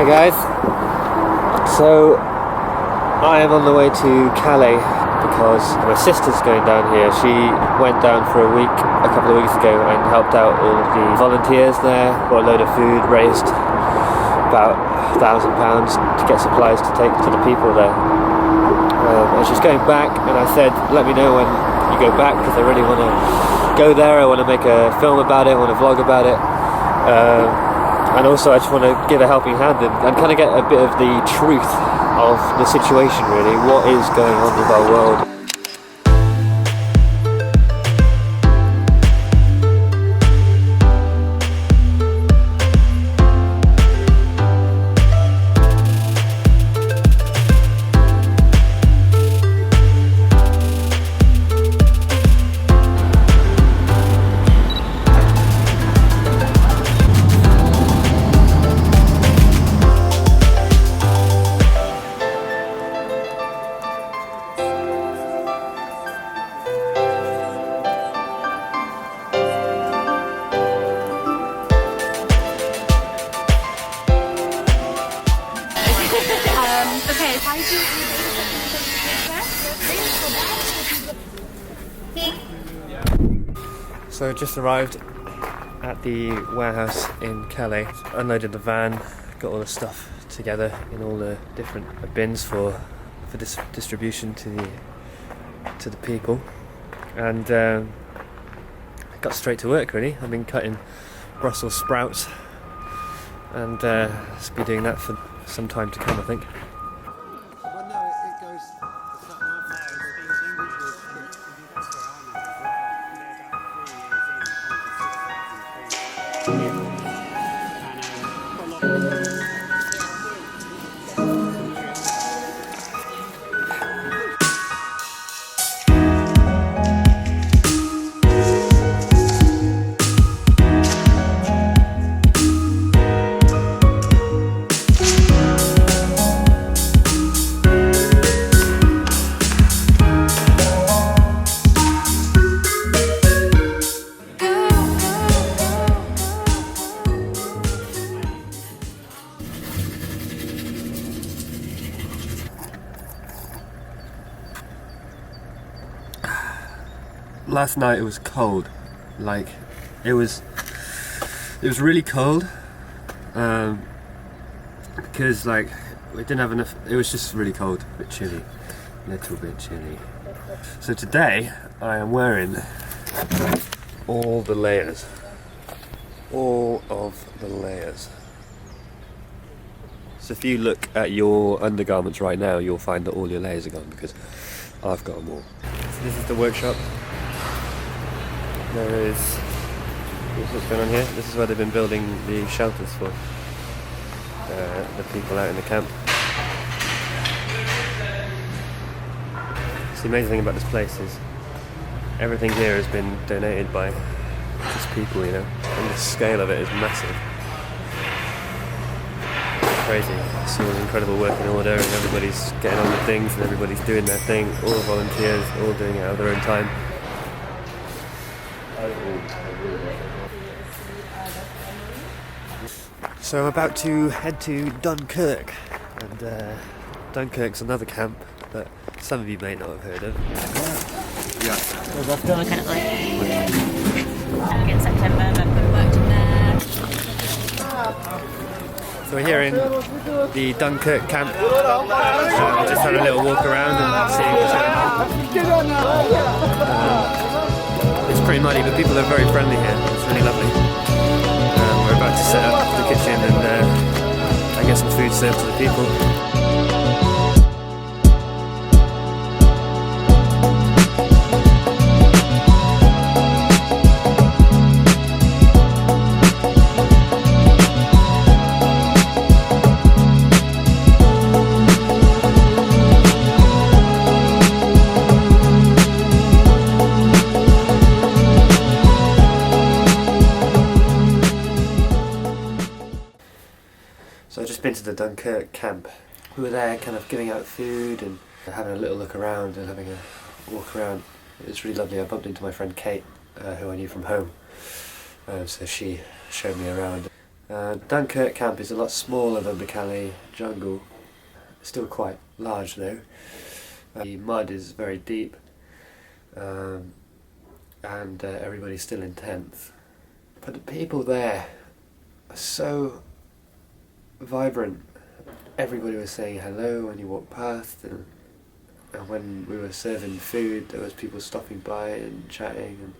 Hey guys, so I am on the way to Calais because my sister's going down here. She went down for a week a couple of weeks ago and helped out all of the volunteers there, got a load of food, raised about £1,000 to get supplies to take to the people there. And she's going back, and I said, let me know when you go back because I really want to go there. I want to make a film about it, I want to vlog about it. And also I just want to give a helping hand and kind of get a bit of the truth of the situation, really. What is going on with our world? So just arrived at the warehouse in Calais, unloaded the van, got all the stuff together in all the different bins for this distribution to the people, and got straight to work really. I've been cutting Brussels sprouts and I'll be doing that for some time to come, I think. Last night it was cold, like it was really cold because like we didn't have enough. It was just really cold, a bit chilly, a little bit chilly. So today I am wearing all the layers, all of the layers. So if you look at your undergarments right now, you'll find that all your layers are gone because I've got them all. So this is the workshop. This is what's going on here. This is where they've been building the shelters for the people out in the camp. So the amazing thing about this place is everything here has been donated by just people, you know, and the scale of it is massive. It's crazy. It's all incredible working order, and everybody's getting on with things, and everybody's doing their thing. All the volunteers, all doing it out of their own time. So I'm about to head to Dunkirk, and Dunkirk's another camp that some of you may not have heard of. Yeah. So that's going kind of like in September, but we worked in there. So we're here in the Dunkirk camp. Just had a little walk around and seeing what's going on. It's pretty muddy, but people are very friendly here. It's really lovely. We're about to set up the kitchen and get some food served to the people. So I've just been to the Dunkirk camp. We were there kind of giving out food and having a little look around and having a walk around. It was really lovely. I bumped into my friend Kate, who I knew from home. So she showed me around. Dunkirk camp is a lot smaller than the Calais jungle. It's still quite large though. The mud is very deep, and everybody's still in tents. But the people there are so vibrant. Everybody was saying hello when you walked past, and when we were serving food there was people stopping by and chatting and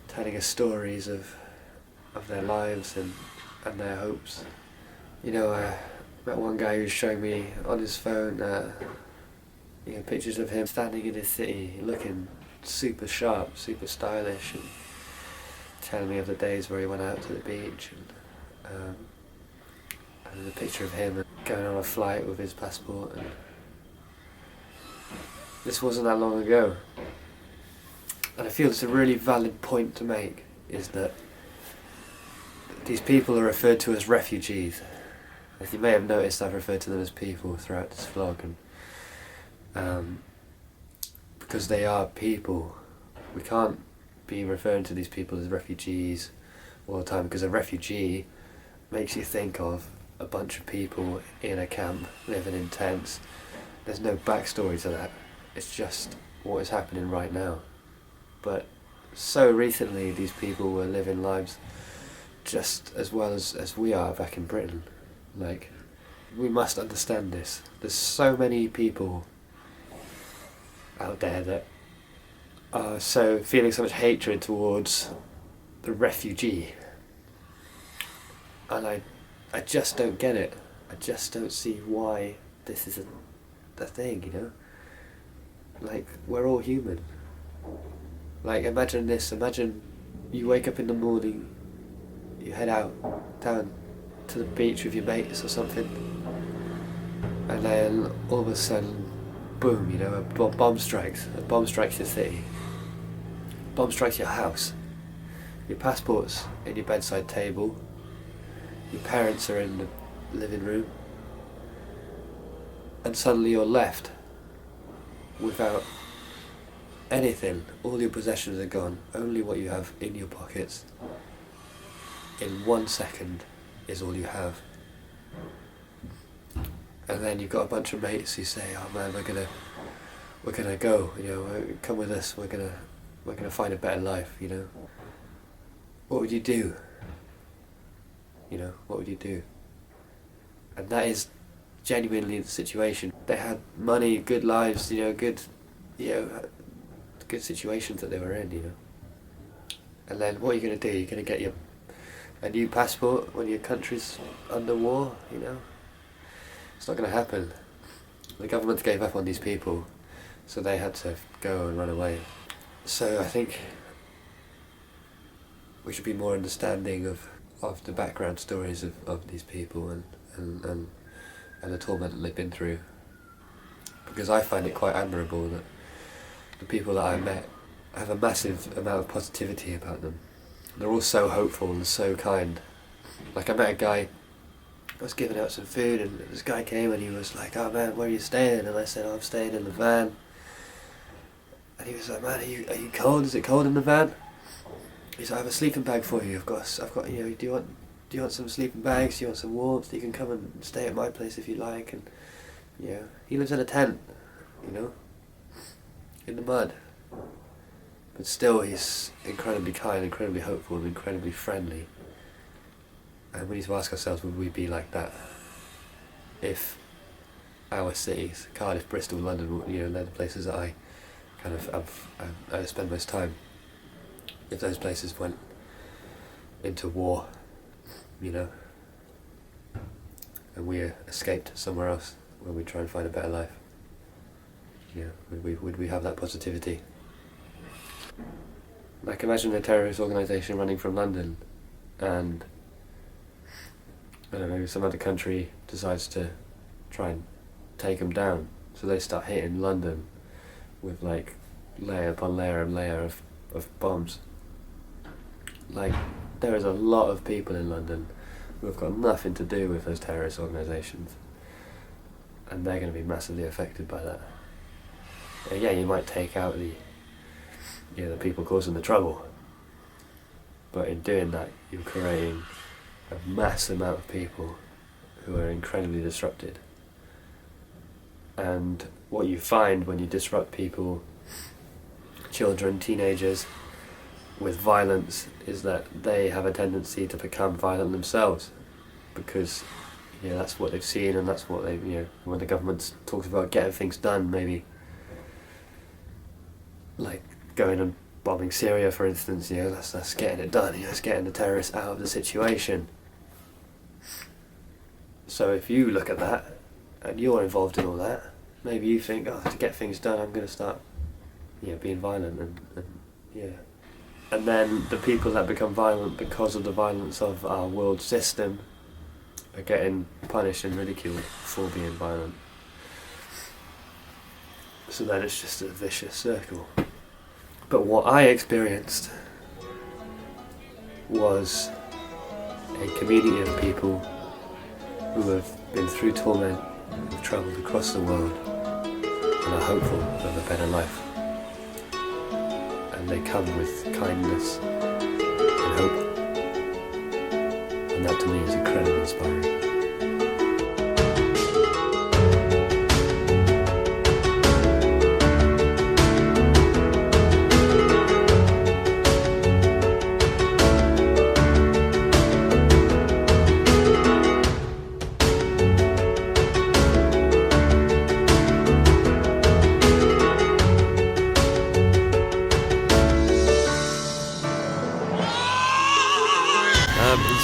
telling us stories of their lives and their hopes. You know, I met one guy who was showing me on his phone pictures of him standing in his city looking super sharp, super stylish, and telling me of the days where he went out to the beach, and there's a picture of him going on a flight with his passport. And this wasn't that long ago, and I feel it's a really valid point to make, is that these people are referred to as refugees. As you may have noticed, I've referred to them as people throughout this vlog, and because they are people, we can't be referring to these people as refugees all the time, because a refugee makes you think of a bunch of people in a camp living in tents. There's no backstory to that, it's just what is happening right now. But so recently these people were living lives just as well as we are back in Britain. Like, we must understand this. There's so many people out there that are so feeling so much hatred towards the refugee, and I just don't get it. I just don't see why this is a thing, you know? Like, we're all human. Like, imagine this, imagine you wake up in the morning, you head out down to the beach with your mates or something, and then all of a sudden, boom, you know, a bomb strikes your city, bomb strikes your house, your passport's in your bedside table, your parents are in the living room, and suddenly you're left without anything. All your possessions are gone, only what you have in your pockets in 1 second is all you have. And then you've got a bunch of mates who say, oh man, we're gonna go, you know, come with us, we're gonna find a better life, you know. What would you do? You know, what would you do? And that is genuinely the situation. They had money, good lives, you know, good situations that they were in, you know. And then what are you going to do? You're going to get a new passport when your country's under war, you know? It's not going to happen. The government gave up on these people, so they had to go and run away. So I think we should be more understanding of the background stories of these people and the torment that they've been through. Because I find it quite admirable that the people that I met have a massive amount of positivity about them. They're all so hopeful and so kind. Like, I met a guy, I was giving out some food, and this guy came and he was like, oh man, where are you staying? And I said, oh, I'm staying in the van. And he was like, man, are you cold? Is it cold in the van? He's like, I have a sleeping bag for you. I've got, you know, do you want some sleeping bags? Do you want some warmth? You can come and stay at my place if you like. And, you know, he lives in a tent, you know, in the mud. But still, he's incredibly kind, incredibly hopeful, and incredibly friendly. And we need to ask ourselves, would we be like that if our cities, Cardiff, Bristol, London, you know, they're the places that I kind of I spend most time. If those places went into war, you know, and we escaped somewhere else when we try and find a better life, you know, would we have that positivity? Like, imagine a terrorist organisation running from London, and I don't know, some other country decides to try and take them down, so they start hitting London with like layer upon layer and layer of bombs. Like, there is a lot of people in London who have got nothing to do with those terrorist organisations, and they're going to be massively affected by that. And yeah, you might take out the people causing the trouble, but in doing that, you're creating a mass amount of people who are incredibly disrupted. And what you find when you disrupt people, children, teenagers, with violence, is that they have a tendency to become violent themselves, because that's what they've seen, and that's what they, when the government talks about getting things done, maybe like going and bombing Syria, for instance, that's getting it done, it's getting the terrorists out of the situation. So if you look at that, and you're involved in all that, maybe you think, to get things done, I'm going to start, being violent, and then the people that become violent because of the violence of our world system are getting punished and ridiculed for being violent. So then it's just a vicious circle. But what I experienced was a community of people who have been through torment, who've travelled across the world, and are hopeful of a better life. And they come with kindness and hope. And that to me is incredibly inspiring.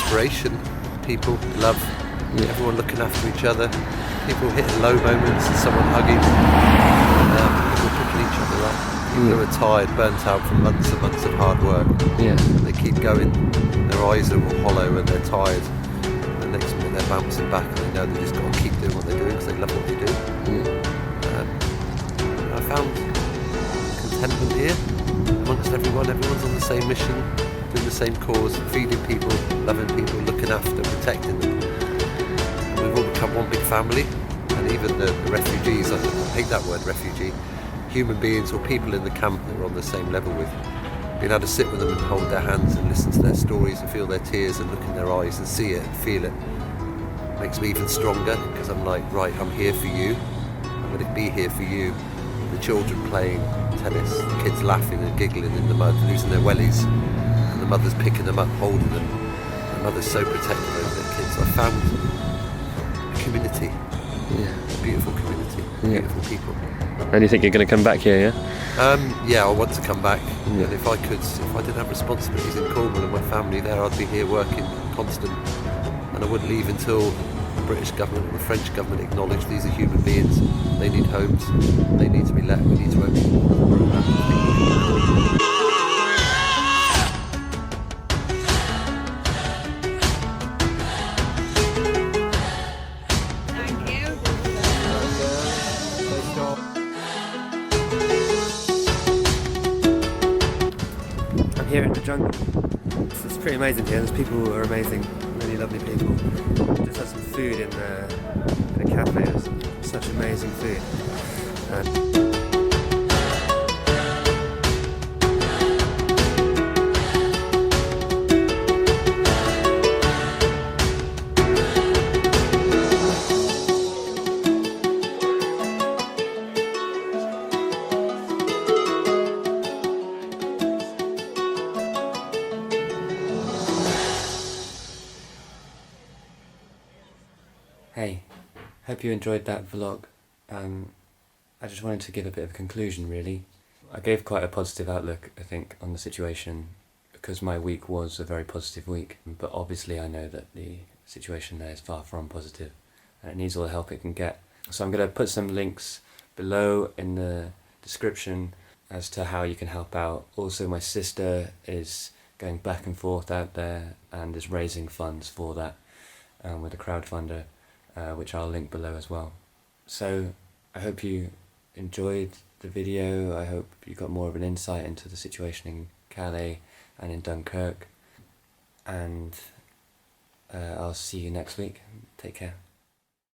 Inspiration, people, love, everyone looking after each other, people hitting low moments and someone hugging, people picking each other up, people who are tired, burnt out from months and months of hard work, they keep going, their eyes are all hollow and they're tired, and next minute they're bouncing back and they know they just got to keep doing what they're doing because they love what they do. I found contentment here amongst everyone's on the same mission, doing the same cause, feeding people, loving people, looking after, protecting them. And we've all become one big family, and even the refugees, I hate that word refugee, human beings or people in the camp that are on the same level with, being able to sit with them and hold their hands and listen to their stories and feel their tears and look in their eyes and see it and feel it, makes me even stronger, because I'm like, right, I'm here for you, I'm going to be here for you. The children playing tennis, the kids laughing and giggling in the mud, losing their wellies, and the mothers picking them up, holding them. The mothers so protective over their kids. I found a community, a beautiful community, beautiful people. And you think you're going to come back here, yeah, I want to come back. And if I didn't have responsibilities in Cornwall and my family there, I'd be here working constant, and I wouldn't leave until the British government and the French government acknowledge these are human beings. They need homes. They need to be let. We need to open the Thank you. I'm here in the jungle. It's pretty amazing here. There's people who are amazing, really lovely people. Just had some food in a cafe. There's such amazing food. Hey, hope you enjoyed that vlog. I just wanted to give a bit of a conclusion, really. I gave quite a positive outlook, I think, on the situation, because my week was a very positive week. But obviously I know that the situation there is far from positive, and it needs all the help it can get. So I'm going to put some links below in the description as to how you can help out. Also, my sister is going back and forth out there and is raising funds for that with a crowdfunder, which I'll link below as well. So I hope you enjoyed the video. I hope you got more of an insight into the situation in Calais and in Dunkirk, and I'll see you next week. Take care.